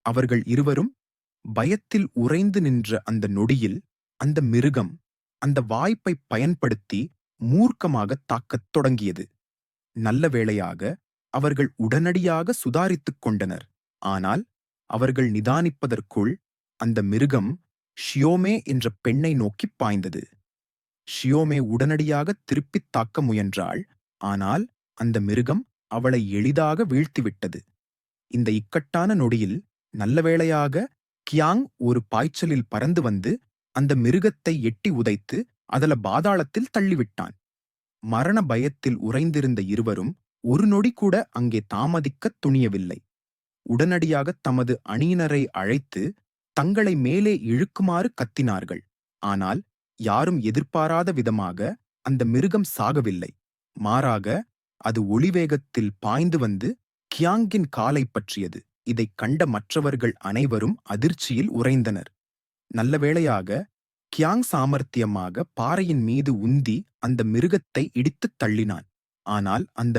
அவர்கள் இருவரும் பயத்தில் உறைந்து நின்ற அந்த நொடியில் அந்த மிருகம் அந்த வாய்ப்பை பயன்படுத்தி மூர்க்கமாக தாக்கத் தொடங்கியது. நல்ல வேளையாக அவர்கள் உடனடியாக சுதாரித்துக் கொண்டனர். ஆனால் அவர்கள் நிதானிப்பதற்குள் அந்த மிருகம் ஷியோமே என்ற பெண்ணை நோக்கிப் பாய்ந்தது. ஷியோமே உடனடியாக திருப்பித் தாக்க முயன்றாள். ஆனால் அந்த மிருகம் அவளை எளிதாக வீழ்த்திவிட்டது. இந்த இக்கட்டான நொடியில் நல்ல வேளையாக கியாங் ஒரு பாய்ச்சலில் பறந்து வந்து அந்த மிருகத்தை எட்டி உதைத்து அதல பாதாளத்தில் தள்ளிவிட்டான். மரண பயத்தில் உறைந்திருந்த இருவரும் ஒரு நொடி கூட அங்கே தாமதிக்கத் துணியவில்லை. உடனடியாக தமது அணியினரை அழைத்து தங்களை மேலே இழுக்குமாறு கத்தினார்கள். ஆனால் யாரும் எதிர்பாராத விதமாக அந்த மிருகம் சாகவில்லை. மாறாக அது ஒளிவேகத்தில் பாய்ந்து வந்து கியாங்கின் காலை பற்றியது. இதைக் கண்ட மற்றவர்கள் அனைவரும் அதிர்ச்சியில் உறைந்தனர். நல்ல வேளையாக கியாங் சாமர்த்தியமாக பாறையின் மீது உந்தி அந்த மிருகத்தை இடித்துத் தள்ளினான். ஆனால் அந்த